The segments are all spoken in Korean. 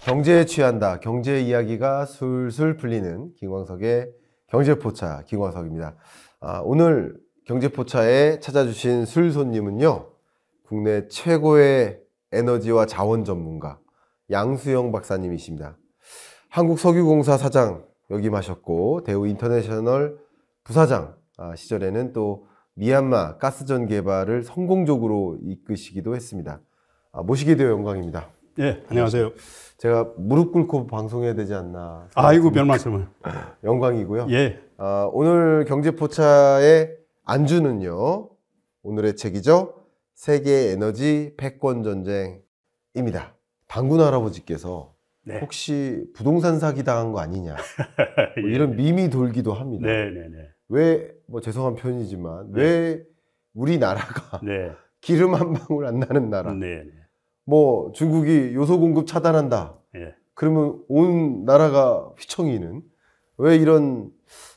경제에 취한다. 경제 이야기가 술술 풀리는 김광석의 경제포차 김광석입니다. 오늘 경제포차에 찾아주신 술 손님은요, 국내 최고의 에너지와 자원 전문가 양수영 박사님이십니다. 한국석유공사 사장 역임하셨고 대우 인터내셔널 부사장 시절에는 또 미얀마 가스전 개발을 성공적으로 이끄시기도 했습니다. 모시게 되어 영광입니다. 예, 안녕하세요. 제가 무릎 꿇고 방송해야 되지 않나. 아이고, 별 말씀을. 영광이고요. 예. 오늘 경제포차의 안주는요, 오늘의 책이죠. 세계 에너지 패권 전쟁입니다. 당군 할아버지께서 네. 혹시 부동산 사기 당한 거 아니냐, 뭐 이런 밈이 돌기도 합니다. 네네네. 왜, 뭐 죄송한 표현이지만, 왜 우리나라가 네. 기름 한 방울 안 나는 나라, 네네. 뭐 중국이 요소 공급 차단한다, 예. 그러면 온 나라가 휘청이는, 왜 이런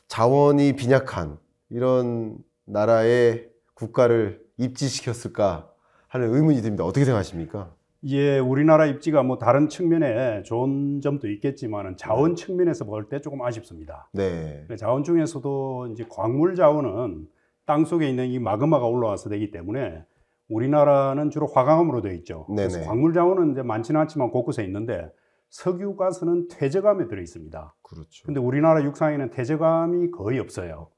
자원이 빈약한 이런 나라의 국가를 입지시켰을까 하는 의문이 듭니다. 어떻게 생각하십니까? 예, 우리나라 입지가 뭐 다른 측면에 좋은 점도 있겠지만 자원 측면에서 볼 때 조금 아쉽습니다. 네. 자원 중에서도 이제 광물 자원은 땅 속에 있는 이 마그마가 올라와서 되기 때문에 우리나라는 주로 화강암으로 되어 있죠. 네네. 그래서 광물 자원은 이제 많지는 않지만 곳곳에 있는데 석유 가스는 퇴적암에 들어 있습니다. 그렇죠. 근데 우리나라 육상에는 퇴적암이 거의 없어요.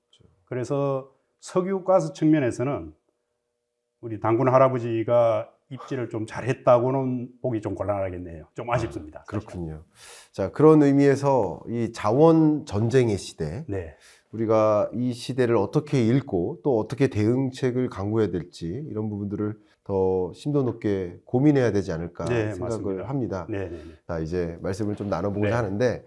그래서 석유 가스 측면에서는 우리 당군 할아버지가 입지를 좀 잘했다고는 보기 좀 곤란하겠네요. 좀 아쉽습니다. 그렇군요. 자, 그런 의미에서 이 자원 전쟁의 시대, 네. 우리가 이 시대를 어떻게 읽고 또 어떻게 대응책을 강구해야 될지 이런 부분들을 더 심도 높게 고민해야 되지 않을까 생각을 맞습니다. 합니다. 네. 자, 이제 말씀을 좀 나눠보고자 네. 하는데,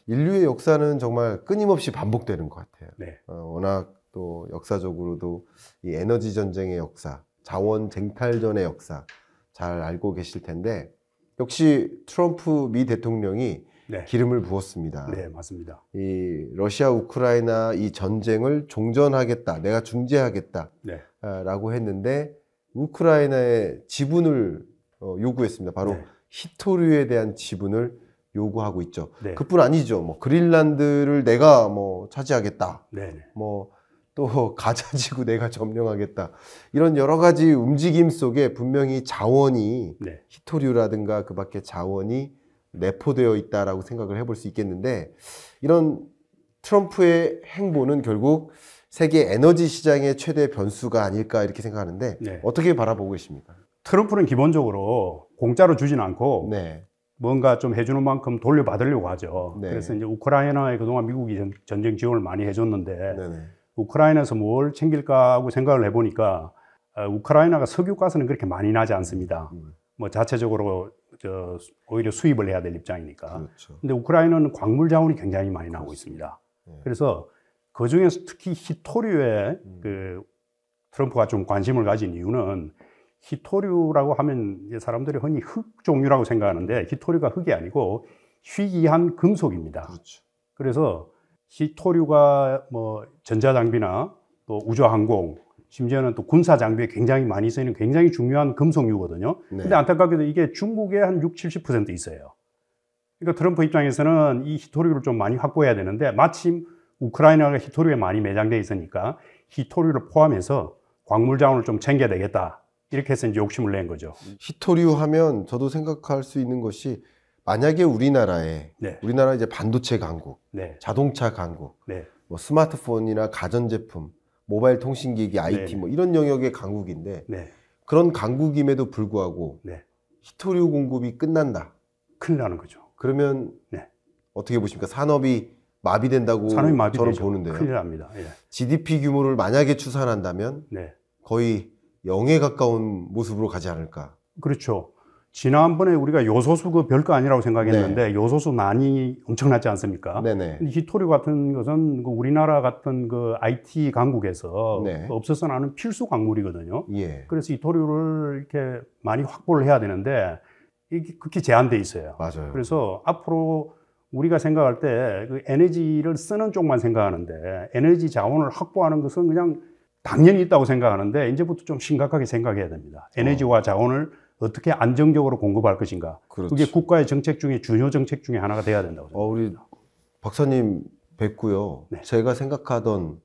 인류의 역사는 정말 끊임없이 반복되는 것 같아요. 네. 워낙 또 역사적으로도 이 에너지 전쟁의 역사, 자원 쟁탈전의 역사 잘 알고 계실 텐데, 역시 트럼프 미 대통령이 네. 기름을 부었습니다. 네, 맞습니다. 이 러시아 우크라이나 이 전쟁을 종전하겠다, 내가 중재하겠다 네. 라고 했는데 우크라이나의 지분을 요구했습니다. 바로 네. 히토류에 대한 지분을 요구하고 있죠. 네. 그뿐 아니죠. 뭐 그린란드를 내가 뭐 차지하겠다, 네. 뭐 또 가자지구 내가 점령하겠다, 이런 여러 가지 움직임 속에 분명히 자원이 네. 히토류라든가 그 밖에 자원이 내포되어 있다라고 생각을 해볼 수 있겠는데, 이런 트럼프의 행보는 결국 세계 에너지 시장의 최대 변수가 아닐까 이렇게 생각하는데, 네. 어떻게 바라보고 계십니까? 트럼프는 기본적으로 공짜로 주진 않고 네. 뭔가 좀 해주는 만큼 돌려받으려고 하죠. 네. 그래서 이제 우크라이나에 그동안 미국이 전쟁 지원을 많이 해줬는데 네네. 우크라이나에서 뭘 챙길까 하고 생각을 해보니까 우크라이나가 석유 가스는 그렇게 많이 나지 않습니다. 뭐 자체적으로 오히려 수입을 해야 될 입장이니까. 그렇죠. 근데 우크라이나는 광물 자원이 굉장히 많이 나오고 있습니다. 네. 그래서 그 중에서 특히 히토류에 그 트럼프가 좀 관심을 가진 이유는, 히토류라고 하면 이제 사람들이 흔히 흙 종류라고 생각하는데 히토류가 흙이 아니고 희귀한 금속입니다. 그렇죠. 그래서 히토류가 뭐 전자장비나 또 우주항공, 심지어는 또 군사 장비에 굉장히 많이 쓰이는 굉장히 중요한 금속류거든요. 네. 근데 안타깝게도 이게 중국에 한 60-70% 있어요. 그러니까 트럼프 입장에서는 이 히토류를 좀 많이 확보해야 되는데, 마침 우크라이나가 히토류에 많이 매장돼 있으니까 히토류를 포함해서 광물 자원을 좀 챙겨야 되겠다, 이렇게 해서 이제 욕심을 낸 거죠. 히토류 하면 저도 생각할 수 있는 것이, 만약에 우리나라에 네. 우리나라 이제 반도체 강국, 네. 자동차 강국, 네. 뭐 스마트폰이나 가전제품, 모바일 통신기기, IT 네. 뭐 이런 영역의 강국인데, 네. 그런 강국임에도 불구하고 네. 히토류 공급이 끝난다. 큰일 나는 거죠. 그러면 네. 어떻게 보십니까? 산업이 마비된다고 산업이 저는 마비되죠. 보는데요. 큰일 납니다. 예. GDP 규모를 만약에 추산한다면 네. 거의 0에 가까운 모습으로 가지 않을까. 그렇죠. 지난번에 우리가 요소수 그 별거 아니라고 생각했는데 요소수 난이 엄청나지 않습니까? 네네. 근데 히토류 같은 것은 그 우리나라 같은 그 IT 강국에서 네. 없어서는 하는 필수 광물이거든요. 예. 그래서 히토류를 이렇게 많이 확보를 해야 되는데 이게 극히 제한돼 있어요. 맞아요. 그래서 앞으로 우리가 생각할 때 그 에너지를 쓰는 쪽만 생각하는데, 에너지 자원을 확보하는 것은 그냥 당연히 있다고 생각하는데 이제부터 좀 심각하게 생각해야 됩니다. 에너지와 자원을 어떻게 안정적으로 공급할 것인가. 그렇죠. 그게 국가의 정책 중에 중요 정책 중에 하나가 돼야 된다고 생각합니다. 우리 박사님 뵙고요. 네. 제가 생각하던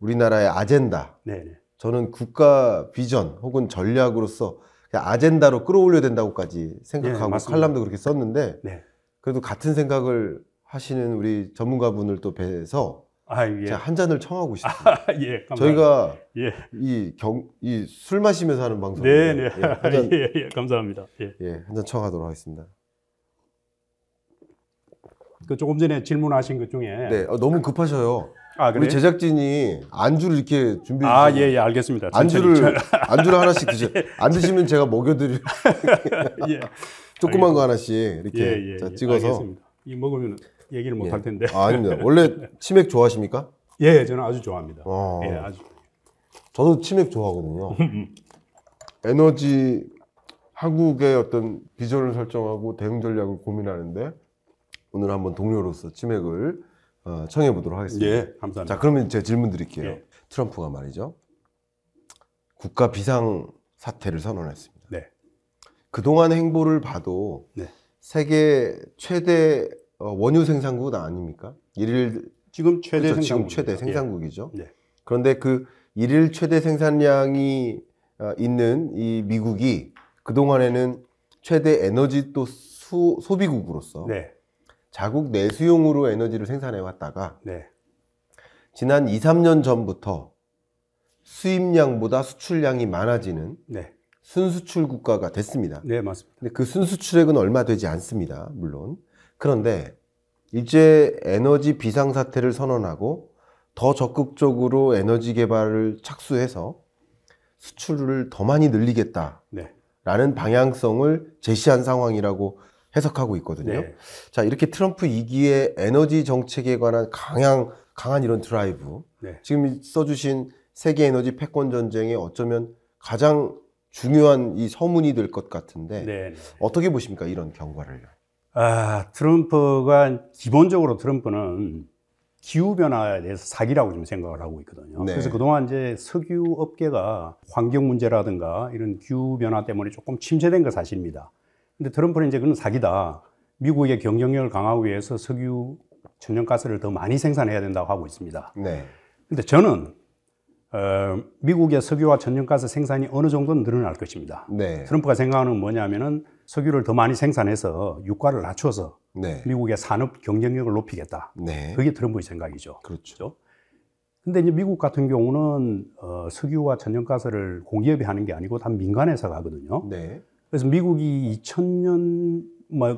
우리나라의 아젠다, 네네. 저는 국가 비전 혹은 전략으로서 그냥 아젠다로 끌어올려야 된다고까지 생각하고 네, 맞습니다. 칼럼도 그렇게 썼는데 네. 그래도 같은 생각을 하시는 우리 전문가분을 또 뵈서 예. 제가 한 잔을 청하고 싶습니다. 예, 감사합니다. 저희가 예. 이 술 마시면서 하는 방송인데 네네. 예, 한 잔, 예, 감사합니다. 예. 예, 한 잔 청하도록 하겠습니다. 그 조금 전에 질문하신 것 중에. 네, 너무 급하셔요. 그래요? 우리 제작진이 안주를 이렇게 준비해 주세요. 예, 알겠습니다. 천천히. 안주를 하나씩 드세요. 안 드시면 제가 먹여드릴 예. 조그만 거 하나씩 이렇게 자, 찍어서. 알겠습니다. 이 먹으면 얘기를 못 할 텐데. 아닙니다. 원래 치맥 좋아하십니까? 예, 저는 아주 좋아합니다. 예, 아주. 저도 치맥 좋아하거든요. 에너지 한국의 어떤 비전을 설정하고 대응 전략을 고민하는데 오늘 한번 동료로서 치맥을 청해 보도록 하겠습니다. 예, 감사합니다. 자, 그러면 제가 질문 드릴게요. 예. 트럼프가 말이죠. 국가 비상 사태를 선언했습니다. 네. 그동안 행보를 봐도 네. 세계 최대 원유 생산국 아닙니까? 지금 최대 그렇죠, 생산국. 지금 최대 생산국이죠. 네. 그런데 그 일일 최대 생산량이 있는 이 미국이 그동안에는 최대 에너지 또 소비국으로서 네. 자국 내수용으로 에너지를 생산해 왔다가 네. 지난 2, 3년 전부터 수입량보다 수출량이 많아지는 네. 순수출 국가가 됐습니다. 네, 맞습니다. 근데 그 순수출액은 얼마 되지 않습니다. 물론. 그런데 이제 에너지 비상사태를 선언하고 더 적극적으로 에너지 개발을 착수해서 수출을 더 많이 늘리겠다라는 네. 방향성을 제시한 상황이라고 해석하고 있거든요. 네. 자, 이렇게 트럼프 2기의 에너지 정책에 관한 강한 이런 드라이브. 네. 지금 써주신 세계 에너지 패권 전쟁에 어쩌면 가장 중요한 이 서문이 될 것 같은데 네. 어떻게 보십니까? 이런 경과를. 기본적으로 트럼프는 기후변화에 대해서 사기라고 좀 생각을 하고 있거든요. 네. 그래서 그동안 이제 석유 업계가 환경 문제라든가 이런 기후변화 때문에 조금 침체된 건 사실입니다. 근데 트럼프는 이제 그건 사기다. 미국의 경쟁력을 강화하기 위해서 석유, 천연가스를 더 많이 생산해야 된다고 하고 있습니다. 네. 근데 저는 미국의 석유와 천연가스 생산이 어느 정도는 늘어날 것입니다. 네. 트럼프가 생각하는 건 뭐냐면은 석유를 더 많이 생산해서 유가를 낮춰서 네. 미국의 산업 경쟁력을 높이겠다. 네. 그게 트럼프의 생각이죠. 그렇죠. 근데 이제 미국 같은 경우는 석유와 천연가스를 공기업이 하는 게 아니고 다 민간회사가 하거든요. 네. 그래서 미국이 2000년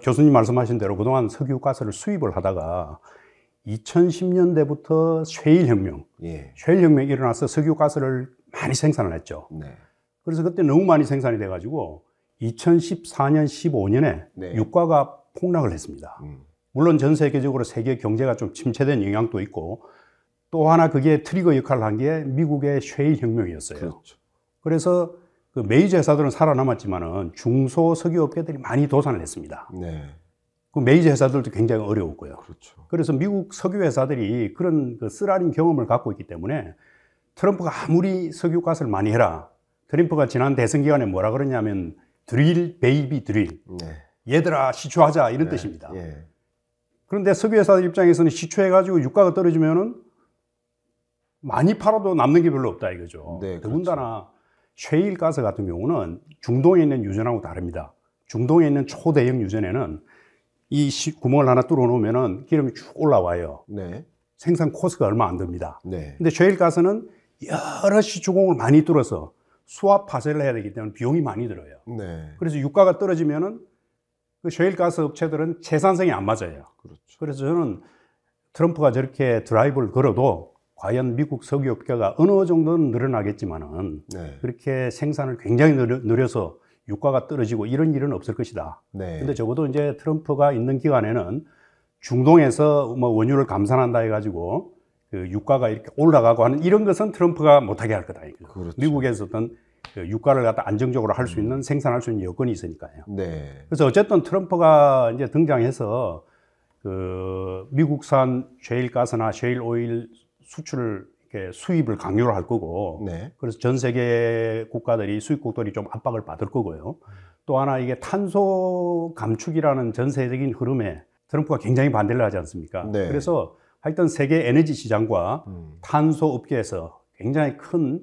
교수님 말씀하신 대로 그동안 석유가스를 수입을 하다가 2010년대부터 셰일혁명, 예. 셰일혁명이 일어나서 석유가스를 많이 생산을 했죠. 네. 그래서 그때 너무 많이 생산이 돼가지고 2014년, 15년에 네. 유가가 폭락을 했습니다. 물론 전 세계적으로 세계 경제가 좀 침체된 영향도 있고 또 하나 그게 트리거 역할을 한 게 미국의 셰일혁명이었어요. 그렇죠. 그래서 그 메이저 회사들은 살아남았지만은 중소 석유 업계들이 많이 도산을 했습니다. 네. 그 메이저 회사들도 굉장히 어려웠고요. 그렇죠. 그래서 미국 석유 회사들이 그런 그 쓰라린 경험을 갖고 있기 때문에 트럼프가 아무리 석유가스를 많이 해라. 트럼프가 지난 대선 기간에 뭐라 그러냐면 드릴 베이비 드릴. 네. 얘들아 시초하자 이런 네. 뜻입니다. 예. 그런데 석유 회사들 입장에서는 시초해가지고 유가가 떨어지면은 많이 팔아도 남는 게 별로 없다 이거죠. 네, 더군다나 셰일 가스 같은 경우는 중동에 있는 유전하고 다릅니다. 중동에 있는 초대형 유전에는 이 구멍을 하나 뚫어 놓으면은 기름이 쭉 올라와요. 네. 생산 코스가 얼마 안 듭니다. 네. 근데 셰일 가스는 여러 시추공을 많이 뚫어서 수압 파쇄를 해야 되기 때문에 비용이 많이 들어요. 네. 그래서 유가가 떨어지면은 그 셰일 가스 업체들은 채산성이 안 맞아요. 그렇죠. 그래서 저는 트럼프가 저렇게 드라이브를 걸어도 과연 미국 석유 업계가 어느 정도는 늘어나겠지만은 네. 그렇게 생산을 굉장히 느려서 유가가 떨어지고 이런 일은 없을 것이다. 네. 근데 적어도 이제 트럼프가 있는 기간에는 중동에서 뭐 원유를 감산한다 해가지고 그 유가가 이렇게 올라가고 하는 이런 것은 트럼프가 못하게 할 거다. 그렇죠. 미국에서 어떤 그 유가를 갖다 안정적으로 할 수 있는 생산할 수 있는 여건이 있으니까요. 네. 그래서 어쨌든 트럼프가 이제 등장해서 그 미국산 셰일 가스나 셰일 오일 수출을 이렇게 수입을 강요를 할 거고, 네. 그래서 전 세계 국가들이 수입국들이 좀 압박을 받을 거고요. 또 하나 이게 탄소 감축이라는 전 세계적인 흐름에 트럼프가 굉장히 반대를 하지 않습니까? 네. 그래서 하여튼 세계 에너지 시장과 탄소 업계에서 굉장히 큰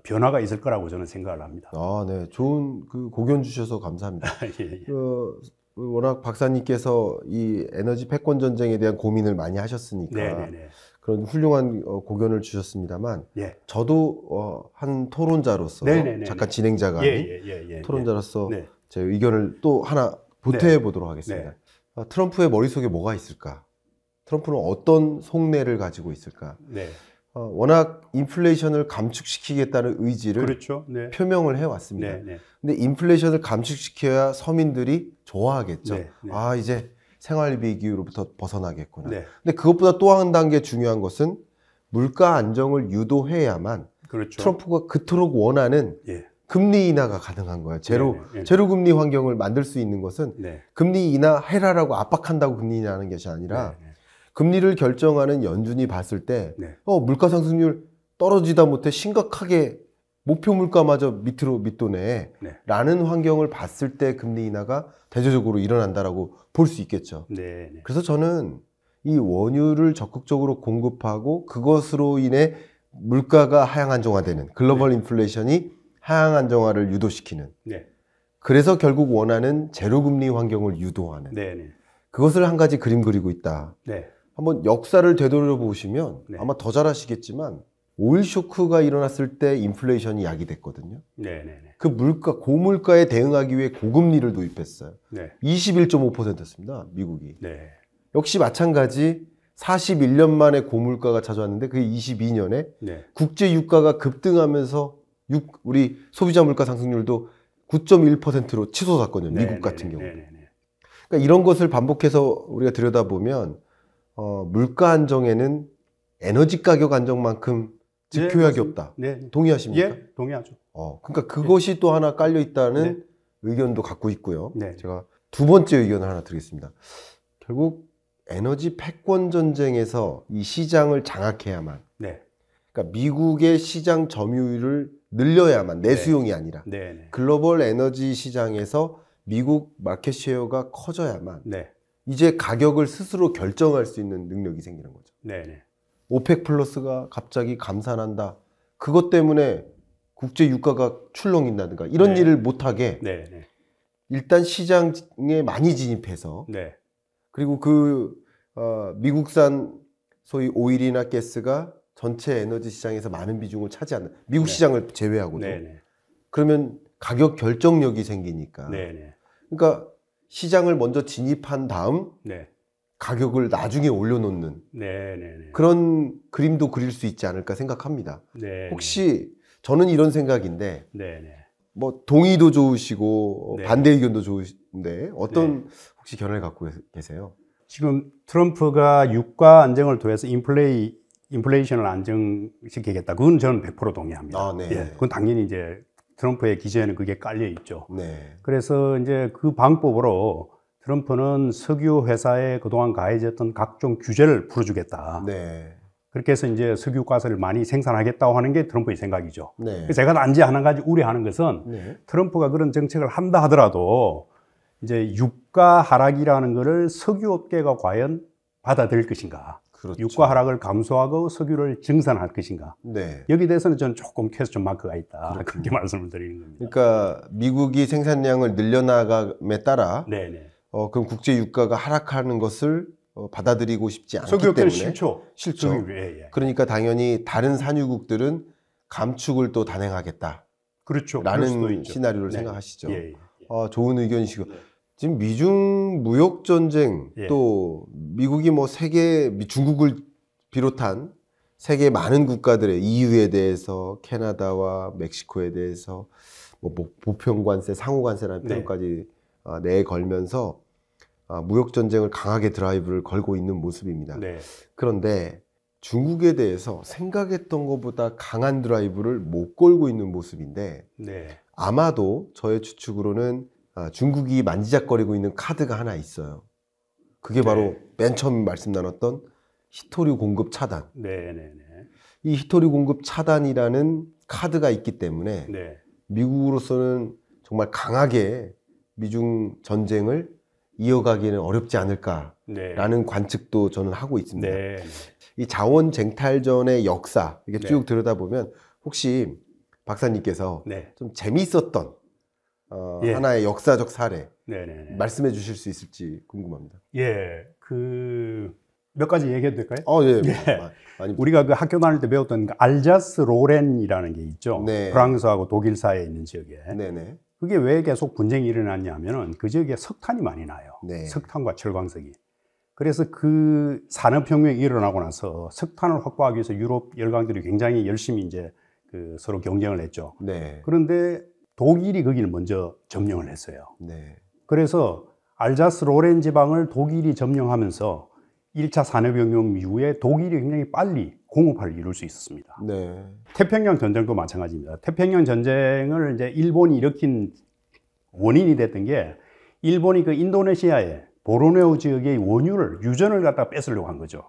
변화가 있을 거라고 저는 생각을 합니다. 아, 네. 좋은 그 고견 주셔서 감사합니다. 예, 예. 워낙 박사님께서 이 에너지 패권 전쟁에 대한 고민을 많이 하셨으니까 네, 네, 네. 그런 훌륭한 고견을 주셨습니다만 예. 저도 한 토론자로서 네, 네, 네, 잠깐 네. 진행자가 예, 아닌 예, 예, 예, 토론자로서 네. 제 의견을 또 하나 보태해 보도록 하겠습니다. 네. 트럼프의 머릿속에 뭐가 있을까? 트럼프는 어떤 속내를 가지고 있을까? 네. 워낙 인플레이션을 감축시키겠다는 의지를 그렇죠. 네. 표명을 해왔습니다. 네, 네. 근데 인플레이션을 감축시켜야 서민들이 좋아하겠죠. 네, 네. 아, 이제 생활비 기후로부터 벗어나겠구나. 네. 근데 그것보다 또 한 단계 중요한 것은 물가 안정을 유도해야만 그렇죠. 트럼프가 그토록 원하는 예. 금리 인하가 가능한 거야. 제로 네, 네. 금리 환경을 만들 수 있는 것은 네. 금리 인하해라라고 압박한다고 금리 인하하는 것이 아니라 네, 네. 금리를 결정하는 연준이 봤을 때 네. 물가 상승률 떨어지다 못해 심각하게 목표 물가마저 밑으로 밑도네 네. 라는 환경을 봤을 때 금리 인하가 대조적으로 일어난다라고 볼 수 있겠죠. 네, 네. 그래서 저는 이 원유를 적극적으로 공급하고 그것으로 인해 물가가 하향 안정화되는 글로벌 인플레이션이 하향 안정화를 유도시키는 네. 그래서 결국 원하는 제로금리 환경을 유도하는 네, 네. 그것을 한 가지 그림 그리고 있다. 네. 한번 역사를 되돌아보시면 네. 아마 더 잘 아시겠지만 오일 쇼크가 일어났을 때 인플레이션이 야기됐거든요. 네, 네, 네. 그 고물가에 대응하기 위해 고금리를 도입했어요. 네. 21.5%였습니다. 미국이. 네. 역시 마찬가지 41년 만에 고물가가 찾아왔는데 그게 22년에 네. 국제 유가가 급등하면서 우리 소비자 물가 상승률도 9.1%로 치솟았거든요. 미국 같은 경우. 네, 네, 네. 그러니까 이런 것을 반복해서 우리가 들여다보면 물가 안정에는 에너지 가격 안정만큼 즉효약이 없다. 네. 동의하십니까? 예, 동의하죠. 그러니까 그것이 또 하나 깔려 있다는 네. 의견도 갖고 있고요. 네. 제가 두 번째 의견을 하나 드리겠습니다. 결국 에너지 패권 전쟁에서 이 시장을 장악해야만, 네. 그러니까 미국의 시장 점유율을 늘려야만 내수용이 아니라 네, 네. 글로벌 에너지 시장에서 미국 마켓 쉐어가 커져야만 네. 이제 가격을 스스로 결정할 수 있는 능력이 생기는 거죠. 네, 네. 오펙 플러스가 갑자기 감산한다. 그것 때문에 국제 유가가 출렁인다든가 이런 네. 일을 못하게 네, 네. 일단 시장에 많이 진입해서 네. 그리고 미국산 소위 오일이나 가스가 전체 에너지 시장에서 많은 비중을 차지하는 미국 네. 시장을 제외하고도 네, 네. 그러면 가격 결정력이 생기니까 네, 네. 그러니까 시장을 먼저 진입한 다음 네. 가격을 나중에 올려놓는 네, 네, 네. 그런 그림도 그릴 수 있지 않을까 생각합니다. 네. 혹시 저는 이런 생각인데 네, 네. 뭐 동의도 좋으시고 네. 반대 의견도 좋으신데 어떤 혹시 견해를 갖고 계세요? 지금 트럼프가 유가 안정을 통해서 인플레이션을 안정시키겠다. 그건 저는 100% 동의합니다. 아, 네. 예, 그건 당연히 이제 트럼프의 기조에는 그게 깔려 있죠. 네. 그래서 이제 그 방법으로 트럼프는 석유 회사에 그동안 가해졌던 각종 규제를 풀어주겠다. 네. 그렇게 해서 이제 석유 가스를 많이 생산하겠다고 하는 게 트럼프의 생각이죠. 네. 그래서 제가 단지 한 가지 우려하는 것은 네. 트럼프가 그런 정책을 한다 하더라도 이제 유가 하락이라는 것을 석유 업계가 과연 받아들일 것인가. 그렇죠. 유가 하락을 감소하고 석유를 증산할 것인가. 네. 여기에 대해서는 저는 조금 퀘스천 마크가 있다. 그렇게 말씀을 드리는 겁니다. 그러니까 미국이 생산량을 늘려나감에 따라 네네. 그럼 국제 유가가 하락하는 것을 받아들이고 싶지 않기 석유 업계는 때문에 싫죠. 석유, 예. 그러니까 당연히 다른 산유국들은 감축을 또 단행하겠다. 그렇죠. 그럴 수도 라는 있죠. 시나리오를 네. 생각하시죠. 예. 좋은 의견이시고 네. 지금 미중 무역 전쟁 예. 또 미국이 뭐 중국을 비롯한 세계 많은 국가들의 EU에 대해서 캐나다와 멕시코에 대해서 뭐 보편 관세, 상호 관세라는 네. 표현까지 내걸면서 무역 전쟁을 강하게 드라이브를 걸고 있는 모습입니다. 네. 그런데 중국에 대해서 생각했던 것보다 강한 드라이브를 못 걸고 있는 모습인데 네. 아마도 저의 추측으로는 중국이 만지작거리고 있는 카드가 하나 있어요. 그게 바로 맨 처음 말씀 나눴던 히토류 공급 차단. 네. 이 히토류 공급 차단이라는 카드가 있기 때문에 네. 미국으로서는 정말 강하게 미중 전쟁을 이어가기는 어렵지 않을까라는 네. 관측도 저는 하고 있습니다. 네. 이 자원 쟁탈전의 역사 이게 네. 쭉 들여다보면 혹시 박사님께서 네. 좀 재미있었던 예. 하나의 역사적 사례 네네. 말씀해 주실 수 있을지 궁금합니다. 예. 몇 가지 얘기해도 될까요? 예. 예. 많이 우리가 그 학교 다닐 때 배웠던 그 알자스 로렌이라는 게 있죠. 네. 프랑스하고 독일 사이에 있는 지역에. 네네. 그게 왜 계속 분쟁이 일어났냐면은 그 지역에 석탄이 많이 나요. 네. 석탄과 철광석이. 그래서 그 산업혁명이 일어나고 나서 석탄을 확보하기 위해서 유럽 열강들이 굉장히 열심히 이제 그 서로 경쟁을 했죠. 네. 그런데 독일이 거기를 먼저 점령을 했어요. 네. 그래서 알자스 로렌 지방을 독일이 점령하면서 1차 산업혁명 이후에 독일이 굉장히 빨리 공업화를 이룰 수 있었습니다. 네. 태평양 전쟁도 마찬가지입니다. 태평양 전쟁을 이제 일본이 일으킨 원인이 됐던 게 일본이 그 인도네시아의 보르네오 지역의 원유를 유전을 갖다가 뺏으려고 한 거죠.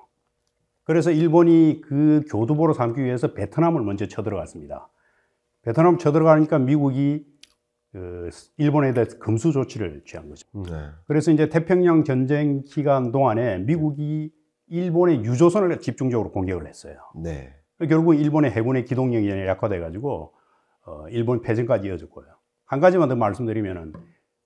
그래서 일본이 그 교두보로 삼기 위해서 베트남을 먼저 쳐들어갔습니다. 베트남 쳐들어가니까 미국이 일본에 대해서 금수 조치를 취한 거죠. 네. 그래서 이제 태평양 전쟁 기간 동안에 미국이 일본의 유조선을 집중적으로 공격을 했어요. 네. 결국 일본의 해군의 기동력이 약화돼 가지고 일본 패전까지 이어졌고요. 한 가지만 더 말씀드리면은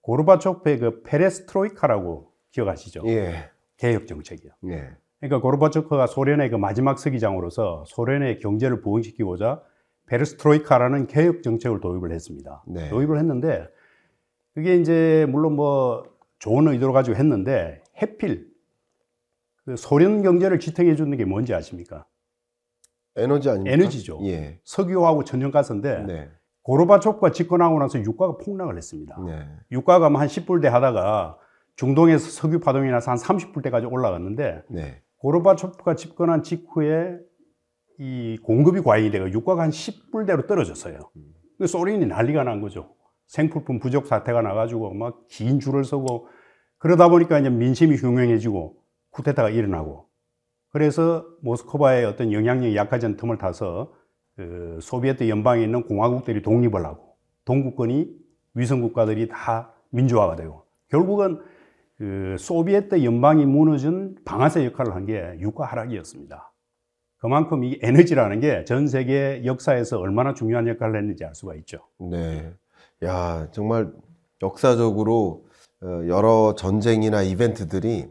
고르바초프의 그 페레스트로이카라고 기억하시죠? 예. 개혁 정책이요. 네. 그러니까 고르바초프가 소련의 그 마지막 서기장으로서 소련의 경제를 부흥시키고자 페레스트로이카라는 개혁 정책을 도입을 했습니다. 네. 도입을 했는데 그게 이제 물론 뭐 좋은 의도로 가지고 했는데 해필 그 소련 경제를 지탱해 주는 게 뭔지 아십니까? 에너지 아닙니까? 에너지죠. 예. 석유하고 천연가스인데 네. 고르바초프가 집권하고 나서 유가가 폭락을 했습니다. 네. 유가가 한 10불대 하다가 중동에서 석유 파동이 나서 한 30불대까지 올라갔는데 네. 고르바초프가 집권한 직후에 이 공급이 과잉이 되고 유가가 한 10불대로 떨어졌어요. 소련이 난리가 난 거죠. 생필품 부족 사태가 나가지고 막 긴 줄을 서고 그러다 보니까 이제 민심이 흉흉해지고 쿠데타가 일어나고 그래서 모스크바의 어떤 영향력이 약해진 틈을 타서 그 소비에트 연방에 있는 공화국들이 독립을 하고 동구권이 위성 국가들이 다 민주화가 되고 결국은 그 소비에트 연방이 무너진 방아쇠 역할을 한 게 유가 하락이었습니다. 그만큼 이 에너지라는 게 전 세계 역사에서 얼마나 중요한 역할을 했는지 알 수가 있죠. 네. 야, 정말 역사적으로 여러 전쟁이나 이벤트들이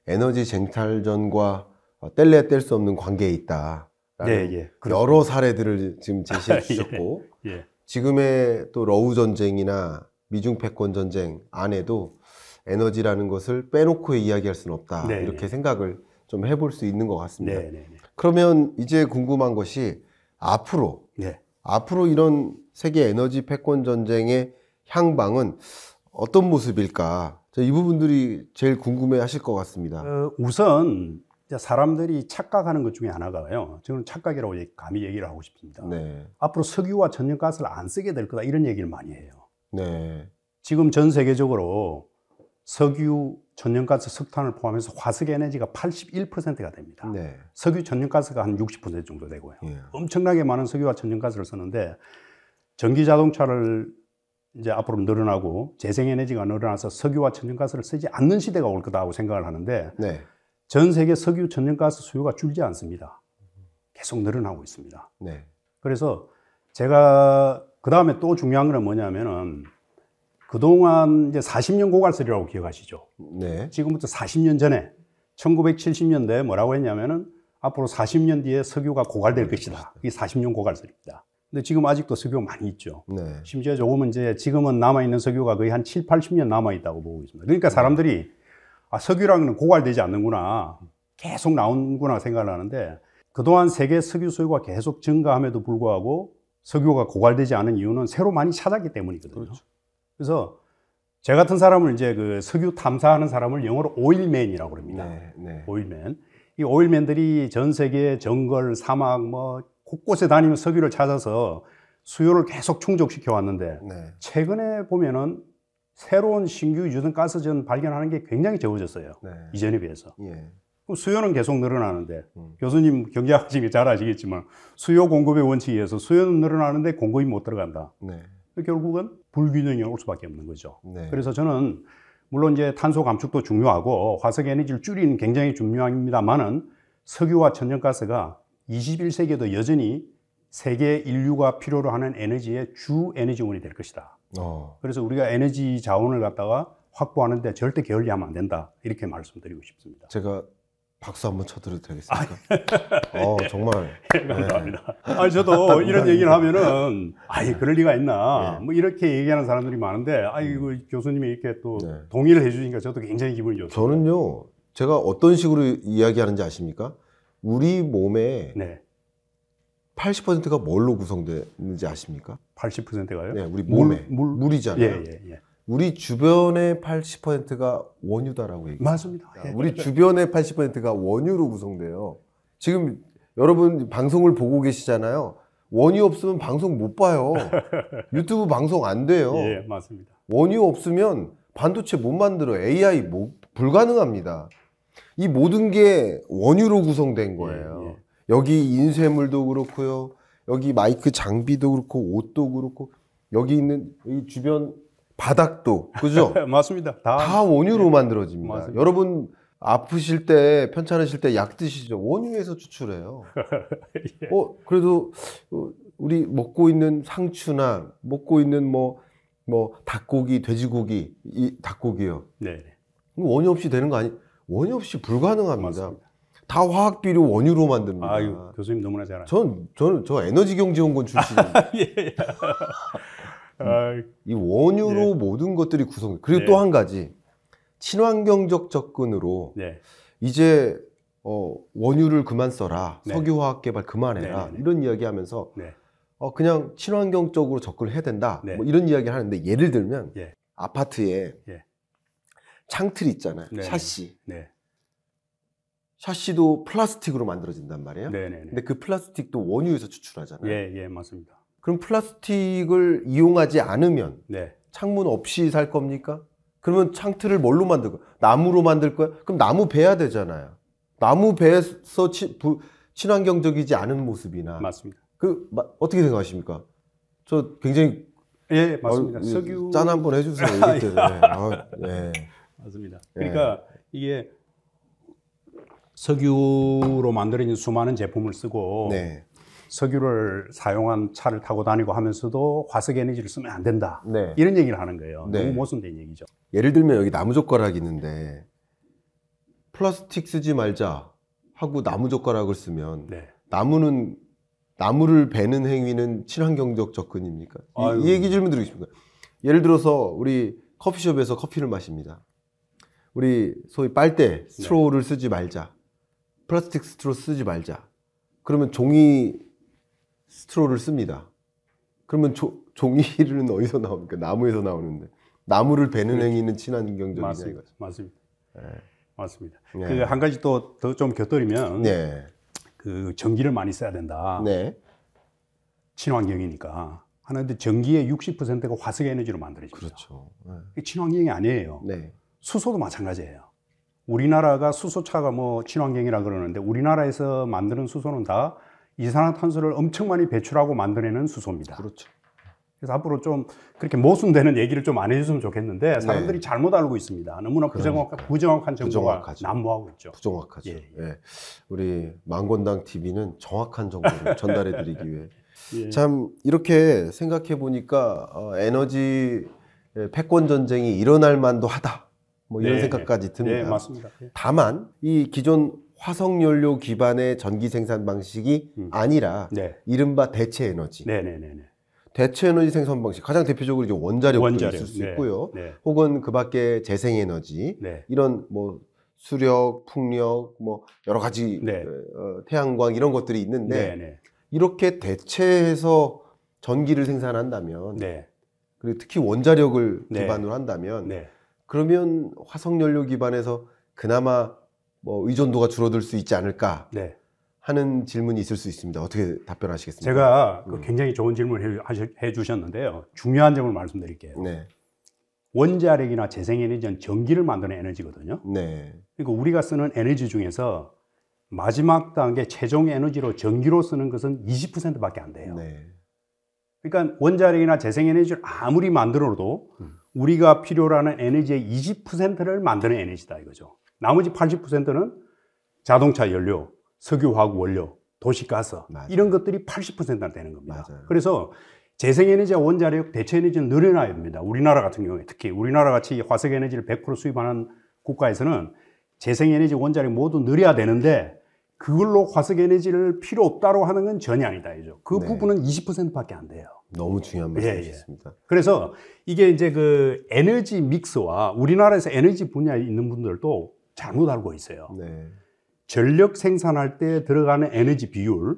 에너지 쟁탈전과 뗄래야 뗄 수 없는 관계에 있다. 예. 여러 사례들을 지금 제시해 주셨고 예. 지금의 또 러우 전쟁이나 미중 패권 전쟁 안에도 에너지라는 것을 빼놓고 이야기할 수는 없다. 네, 이렇게 네. 생각을 좀 해볼 수 있는 것 같습니다. 네. 그러면 이제 궁금한 것이 앞으로 네. 이런 세계 에너지 패권 전쟁의 향방은 어떤 모습일까? 이 부분들이 제일 궁금해 하실 것 같습니다. 우선 이제 사람들이 착각하는 것 중에 하나가요. 저는 착각이라고 감히 얘기를 하고 싶습니다. 네. 앞으로 석유와 천연가스를 안 쓰게 될 거다 이런 얘기를 많이 해요. 네. 지금 전 세계적으로 석유, 천연가스, 석탄을 포함해서 화석 에너지가 81%가 됩니다. 네. 석유, 천연가스가 한 60% 정도 되고요. 예. 엄청나게 많은 석유와 천연가스를 쓰는데 전기 자동차를 이제 앞으로 늘어나고 재생에너지가 늘어나서 석유와 천연가스를 쓰지 않는 시대가 올 거다고 생각을 하는데 네. 전 세계 석유, 천연가스 수요가 줄지 않습니다. 계속 늘어나고 있습니다. 네. 그래서 제가 그 다음에 또 중요한 건 뭐냐면은 그동안 이제 40년 고갈설이라고 기억하시죠? 네. 지금부터 40년 전에 1970년대에 뭐라고 했냐면은 앞으로 40년 뒤에 석유가 고갈될 것이다. 이게 40년 고갈설입니다. 근데 지금 아직도 석유가 많이 있죠. 네. 심지어 조금은 이제 지금은 남아있는 석유가 거의 한 7, 80년 남아있다고 보고 있습니다. 그러니까 사람들이 석유랑은 고갈되지 않는구나. 계속 나오는구나 생각을 하는데 그동안 세계 석유 수요가 계속 증가함에도 불구하고 석유가 고갈되지 않은 이유는 새로 많이 찾았기 때문이거든요. 그렇죠. 그래서 제 같은 사람을 이제 그 석유 탐사하는 사람을 영어로 오일맨이라고 합니다. 네. 오일맨. 이 오일맨들이 전 세계 정글, 사막 뭐 곳곳에 다니면 석유를 찾아서 수요를 계속 충족시켜 왔는데 네. 최근에 보면은 새로운 신규 유전 가스전 발견하는 게 굉장히 적어졌어요. 네. 이전에 비해서. 예. 그럼 수요는 계속 늘어나는데 교수님 경제학하시기 잘 아시겠지만 수요 공급의 원칙에 의해서 수요는 늘어나는데 공급이 못 들어간다. 네. 결국은 불균형이 올 수밖에 없는 거죠. 네. 그래서 저는 물론 이제 탄소 감축도 중요하고 화석 에너지를 줄이는 굉장히 중요합니다만은 석유와 천연가스가 21세기에도 여전히 세계 인류가 필요로 하는 에너지의 주 에너지원이 될 것이다. 그래서 우리가 에너지 자원을 갖다가 확보하는데 절대 게을리하면 안 된다. 이렇게 말씀드리고 싶습니다. 제가 박수 한번 쳐드려도 되겠습니까? 정말. 감사합니다. 아니, 저도 이런 얘기를 하면은, 그럴 리가 있나. 뭐 이렇게 얘기하는 사람들이 많은데, 이거 교수님이 이렇게 또 동의를 해주시니까 저도 굉장히 기분이 좋습니다. 저는요, 제가 어떤 식으로 이야기하는지 아십니까? 우리 몸에 80%가 뭘로 구성되는지 아십니까? 80%가요? 네, 우리 몸에. 물이잖아요. 우리 주변의 80%가 원유다라고 얘기해요. 맞습니다. 우리 주변의 80%가 원유로 구성돼요. 지금 여러분 방송을 보고 계시잖아요. 원유 없으면 방송 못 봐요. 유튜브 방송 안 돼요. 예, 맞습니다. 원유 없으면 반도체 못 만들어요. AI 불가능합니다. 이 모든 게 원유로 구성된 거예요. 여기 인쇄물도 그렇고요. 여기 마이크 장비도 그렇고 옷도 그렇고 여기 있는 이 주변 바닥도 그죠? 맞습니다. 다 원유로 만들어집니다. 맞습니다. 여러분 아프실 때 편찮으실 때 약 드시죠. 원유에서 추출해요. 그래도 우리 먹고 있는 상추나 먹고 있는 뭐 닭고기, 돼지고기, 이 닭고기요. 네. 원유 없이 되는 거 아니? 원유 없이 불가능합니다. 맞습니다. 다 화학 비료 원유로 만듭니다. 교수님 너무나 잘 아시죠. 저 에너지 경제연구원 출신입니다. 이 원유로 모든 것들이 구성. 그리고 또 한 가지 친환경적 접근으로 이제 원유를 그만 써라, 석유화학 개발 그만해라 이런 이야기하면서 그냥 친환경적으로 접근을 해야 된다. 뭐 이런 이야기를 하는데 예를 들면 아파트에 창틀 있잖아요. 샤시. 샤시도 플라스틱으로 만들어진단 말이에요. 근데 그 플라스틱도 원유에서 추출하잖아요. 예, 맞습니다. 그럼 플라스틱을 이용하지 않으면 창문 없이 살 겁니까? 그러면 창틀을 뭘로 만들 거야? 나무로 만들 거야? 그럼 나무 베야 되잖아요. 나무 베서 친환경적이지 않은 모습이나. 맞습니다. 어떻게 생각하십니까? 저 굉장히 맞습니다. 석유 짠 한번 해주세요. 이럴 때는. 맞습니다. 그러니까 이게 석유로 만들어진 수많은 제품을 쓰고 석유를 사용한 차를 타고 다니고 하면서도 화석 에너지를 쓰면 안 된다. 이런 얘기를 하는 거예요. 너무 모순된 얘기죠. 예를 들면 여기 나무젓가락이 있는데 플라스틱 쓰지 말자 하고 나무젓가락을 쓰면 나무를 베는 행위는 친환경적 접근입니까? 이 얘기 질문 드리고 싶습니다. 예를 들어서 우리 커피숍에서 커피를 마십니다. 우리 소위 빨대 스트로를 쓰지 말자. 플라스틱 스트로 쓰지 말자. 그러면 종이 스트로를 씁니다. 그러면 종이는 어디서 나옵니까? 나무에서 나오는데. 나무를 베는 행위는 친환경적이냐 맞습니다. 이거죠. 맞습니다. 맞습니다. 그 한 가지 또 더 좀 곁들이면 그 전기를 많이 써야 된다. 친환경이니까. 하는데 전기의 60%가 화석 에너지로 만들어집니다. 그렇죠. 이게 친환경이 아니에요. 수소도 마찬가지예요. 우리나라가 수소차가 뭐 친환경이라 그러는데 우리나라에서 만드는 수소는 다 이산화탄소를 엄청 많이 배출하고 만들어내는 수소입니다. 그렇죠. 그래서 앞으로 좀 그렇게 모순되는 얘기를 좀 안 해줬으면 좋겠는데 사람들이 잘못 알고 있습니다. 너무나 부정확한 정보가 난무하고 있죠. 부정확하죠. 우리 망건당 TV는 정확한 정보를 전달해드리기 위해 참 이렇게 생각해 보니까 에너지 패권 전쟁이 일어날 만도 하다. 뭐 이런 생각까지 듭니다. 맞습니다. 다만 이 기존 화석 연료 기반의 전기 생산 방식이 아니라 이른바 대체 에너지. 대체 에너지 생산 방식 가장 대표적으로 이제 원자력도 있을 수 있고요. 혹은 그밖에 재생 에너지 이런 뭐 수력, 풍력, 뭐 여러 가지 태양광 이런 것들이 있는데 이렇게 대체해서 전기를 생산한다면 그리고 특히 원자력을 기반으로 한다면 그러면 화석 연료 기반에서 그나마 뭐 의존도가 줄어들 수 있지 않을까 하는 질문이 있을 수 있습니다. 어떻게 답변하시겠습니까? 제가 굉장히 좋은 질문을 해주셨는데요. 중요한 점을 말씀드릴게요. 원자력이나 재생에너지는 전기를 만드는 에너지거든요. 그러니까 우리가 쓰는 에너지 중에서 마지막 단계 최종 에너지로 전기로 쓰는 것은 20%밖에 안 돼요. 그러니까 원자력이나 재생에너지를 아무리 만들어도 우리가 필요로 하는 에너지의 20%를 만드는 에너지다 이거죠. 나머지 80%는 자동차 연료, 석유화학 원료, 도시가스 맞아요. 이런 것들이 80%나 되는 겁니다. 맞아요. 그래서 재생에너지와 원자력, 대체에너지는 늘어나야 됩니다. 우리나라 같은 경우에 특히 우리나라 같이 화석에너지를 100% 수입하는 국가에서는 재생에너지, 원자력 모두 늘려야 되는데 그걸로 화석에너지를 필요 없다고 하는 건 전혀 아니다 이죠. 그 네. 부분은 20%밖에 안 돼요. 너무 중요한 말씀이셨습니다. 그래서 이게 이제 그 에너지 믹스와 우리나라에서 에너지 분야에 있는 분들도 잘못 알고 있어요. 네. 전력 생산할 때 들어가는 에너지 비율,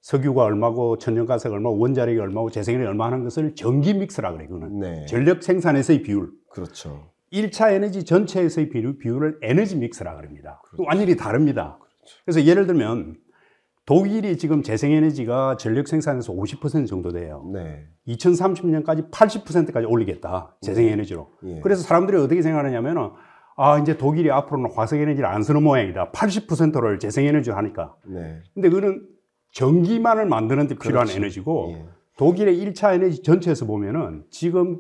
석유가 얼마고 천연가스가 얼마고 원자력이 얼마고 재생에너지 얼마 하는 것을 전기 믹스라 그래요. 그거는 네. 전력 생산에서의 비율. 그렇죠. 1차 에너지 전체에서의 비율을 에너지 믹스라 그럽니다. 그렇죠. 완전히 다릅니다. 그래서 예를 들면 독일이 지금 재생에너지가 전력 생산에서 50% 정도 돼요. 네. 2030년까지 80%까지 올리겠다. 재생에너지로. 예. 그래서 사람들이 어떻게 생각하냐면은 이제 독일이 앞으로는 화석에너지를 안 쓰는 모양이다. 80%를 재생에너지로 하니까. 네. 근데 그거는 전기만을 만드는 데 필요한 그렇죠. 에너지고 예. 독일의 1차 에너지 전체에서 보면은 지금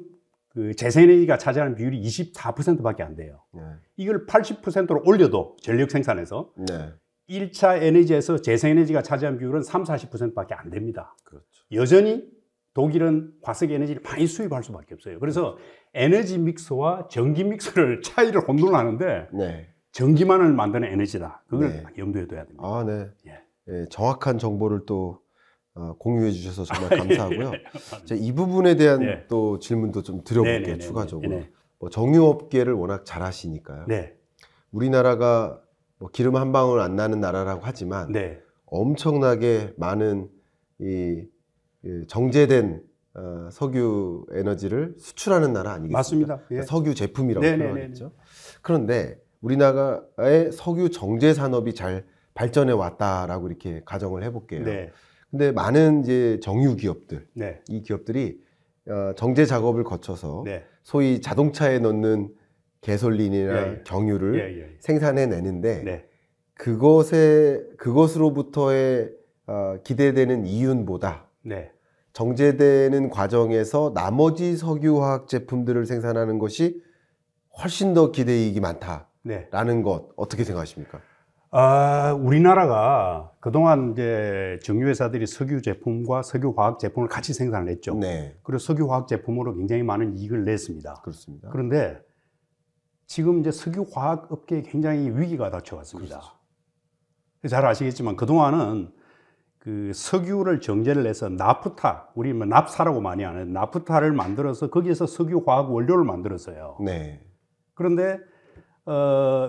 그 재생에너지가 차지하는 비율이 24%밖에 안 돼요. 네. 이걸 80%로 올려도 전력 생산에서 네. 1차 에너지에서 재생에너지가 차지하는 비율은 40%밖에 안 됩니다. 그렇죠. 여전히 독일은 화석 에너지를 많이 수입할 수밖에 없어요. 그래서 에너지 믹스와 전기 믹스를 차이를 혼돈하는데 네. 전기만을 만드는 에너지다. 그걸 네. 염두에 둬야 됩니다. 아, 네. 예. 예, 정확한 정보를 또 공유해 주셔서 정말 감사하고요. 자, 이 부분에 대한 네. 또 질문도 좀 드려볼게요. 네네네네. 추가적으로. 네. 뭐 정유업계를 워낙 잘 하시니까요. 네. 우리나라가 뭐 기름 한 방울 안 나는 나라라고 하지만 네. 엄청나게 많은 이 정제된 석유 에너지를 수출하는 나라 아니겠습니까? 맞습니다. 예. 석유 제품이라고 네네네네. 표현하겠죠. 그런데 우리나라의 석유 정제 산업이 잘 발전해 왔다라고 이렇게 가정을 해볼게요. 네. 근데 많은 이제 정유 기업들, 네. 이 기업들이 정제 작업을 거쳐서 네. 소위 자동차에 넣는 개솔린이나 예, 예. 경유를 예. 생산해내는데 네. 그것으로부터의 기대되는 이윤보다 네. 정제되는 과정에서 나머지 석유화학 제품들을 생산하는 것이 훨씬 더 기대이익이 많다라는 네. 것 어떻게 생각하십니까? 우리나라가 그동안 이제 정유회사들이 석유 제품과 석유화학 제품을 같이 생산을 했죠. 네, 그리고 석유화학 제품으로 굉장히 많은 이익을 냈습니다. 그렇습니다. 그런데 지금 이제 석유화학 업계에 굉장히 위기가 닥쳐왔습니다. 그렇죠. 잘 아시겠지만 그동안은 그 석유를 정제를 해서 나프타, 우리 뭐 납사라고 많이 하는 나프타를 만들어서 거기에서 석유화학 원료를 만들었어요. 네, 그런데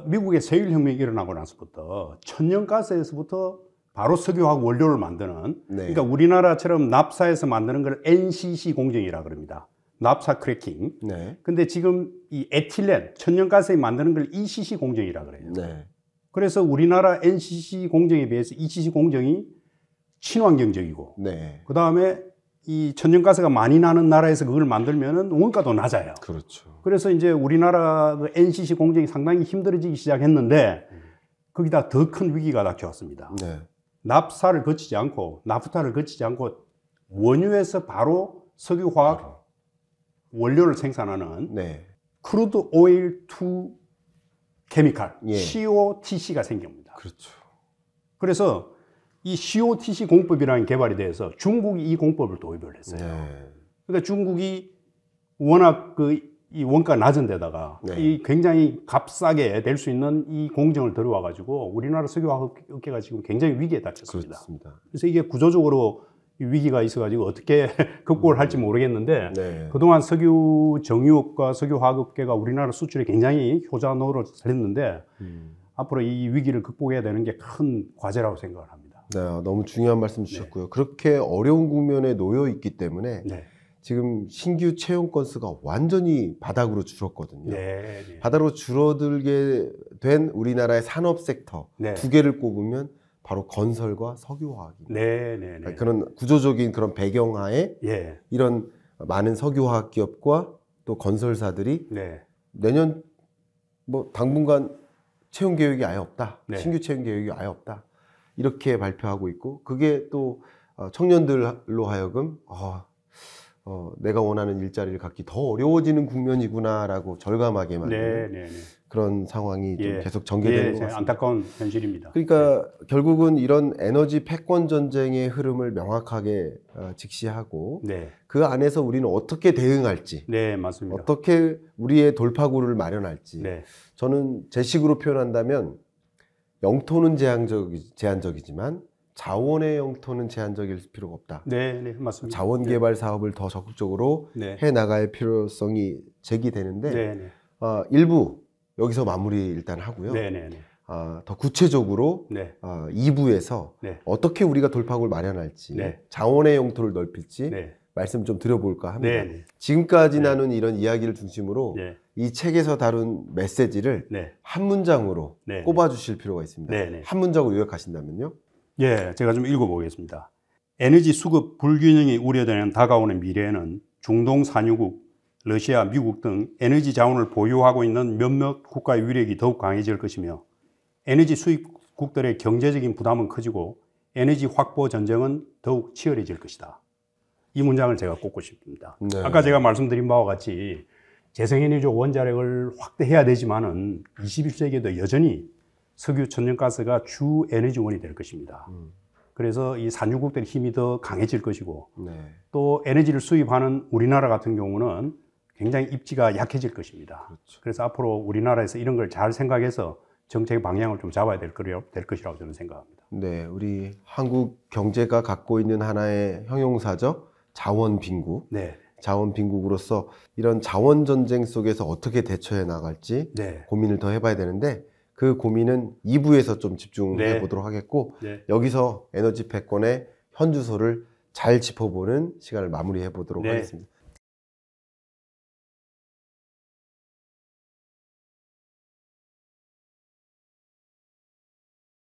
미국의 세율혁명이 일어나고 나서부터 천연가스에서부터 바로 석유화학 원료를 만드는, 네. 그러니까 우리나라처럼 납사에서 만드는 걸 NCC 공정이라 그럽니다. 납사 크래킹. 네, 근데 지금 이 에틸렌, 천연가스에 만드는 걸 ECC 공정이라 그래요. 네, 그래서 우리나라 NCC 공정에 비해서 ECC 공정이 친환경적이고, 네, 그 다음에 이 천연가스가 많이 나는 나라에서 그걸 만들면은 원가도 낮아요. 그렇죠. 그래서 이제 우리나라 그 NCC 공정이 상당히 힘들어지기 시작했는데 거기다 더 큰 위기가 닥쳐왔습니다. 네, 납사를 거치지 않고 나프타를 거치지 않고 원유에서 바로 석유화학 원료를 생산하는 네, 크루드 오일 투 케미칼 예. COTC가 생깁니다. 그렇죠. 그래서 이 COTC 공법이라는 게 개발이 돼서 중국이 이 공법을 도입을 했어요. 네, 그러니까 중국이 워낙 이 원가 낮은 데다가 네. 이 굉장히 값싸게 낼 수 있는 이 공정을 들어와 가지고 우리나라 석유화학 업계가 지금 굉장히 위기에 닥쳤습니다. 그렇습니다. 그래서 이게 구조적으로 이 위기가 있어 가지고 어떻게 극복을 할지 모르겠는데 네, 그동안 석유 정유업과 석유화학 업계가 우리나라 수출에 굉장히 효자 노릇을 했는데 앞으로 이 위기를 극복해야 되는 게 큰 과제라고 생각을 합니다. 네, 너무 중요한 말씀 주셨고요. 그렇게 어려운 국면에 놓여 있기 때문에 네. 지금 신규 채용 건수가 완전히 바닥으로 줄었거든요. 네. 네. 바닥으로 줄어들게 된 우리나라의 산업 섹터 네. 두 개를 꼽으면 바로 건설과 석유화학입니다. 네. 네. 네. 그런 구조적인 그런 배경하에 예. 이런 많은 석유화학 기업과 또 건설사들이 네. 내년 뭐 당분간 채용 계획이 아예 없다. 네. 신규 채용 계획이 아예 없다. 이렇게 발표하고 있고 그게 또 청년들로 하여금 내가 원하는 일자리를 갖기 더 어려워지는 국면이구나라고 절감하게 만드는 네. 그런 상황이 좀 예. 계속 전개되는 것 같습니다. 안타까운 현실입니다. 그러니까 결국은 이런 에너지 패권 전쟁의 흐름을 명확하게 직시하고 네, 그 안에서 우리는 어떻게 대응할지, 네, 맞습니다. 어떻게 우리의 돌파구를 마련할지. 네, 저는 제 식으로 표현한다면 영토는 제한적이지만 자원의 영토는 제한적일 필요가 없다. 네, 맞습니다. 자원 개발 사업을 더 적극적으로 네, 해 나갈 필요성이 제기되는데 네. 일부 여기서 마무리 일단 하고요. 네. 더 구체적으로 네, 2부에서 네. 어떻게 우리가 돌파구를 마련할지, 네. 자원의 영토를 넓힐지 네, 말씀 좀 드려볼까 합니다. 네. 지금까지 나눈 이런 이야기를 중심으로 네, 이 책에서 다룬 메시지를 네. 한 문장으로 네. 꼽아주실 필요가 있습니다. 네. 한 문장으로 요약하신다면요? 예, 제가 좀 읽어보겠습니다. 에너지 수급 불균형이 우려되는 다가오는 미래에는 중동 산유국, 러시아, 미국 등 에너지 자원을 보유하고 있는 몇몇 국가의 위력이 더욱 강해질 것이며 에너지 수입국들의 경제적인 부담은 커지고 에너지 확보 전쟁은 더욱 치열해질 것이다. 이 문장을 제가 꼽고 싶습니다. 네. 아까 제가 말씀드린 바와 같이 재생에너지 원자력을 확대해야 되지만은 21세기에도 여전히 석유, 천연가스가 주 에너지원이 될 것입니다. 그래서 이 산유국들의 힘이 더 강해질 것이고 네. 또 에너지를 수입하는 우리나라 같은 경우는 굉장히 입지가 약해질 것입니다. 그렇죠. 그래서 앞으로 우리나라에서 이런 걸 잘 생각해서 정책의 방향을 좀 잡아야 될 것이라고 저는 생각합니다. 네, 우리 한국 경제가 갖고 있는 하나의 형용사죠. 자원 빈국. 네, 자원 빈국으로서 이런 자원 전쟁 속에서 어떻게 대처해 나갈지 네, 고민을 더 해봐야 되는데 그 고민은 2부에서 좀 집중해 네. 보도록 하겠고 네, 여기서 에너지 패권의 현주소를 잘 짚어보는 시간을 마무리해 보도록 네. 하겠습니다.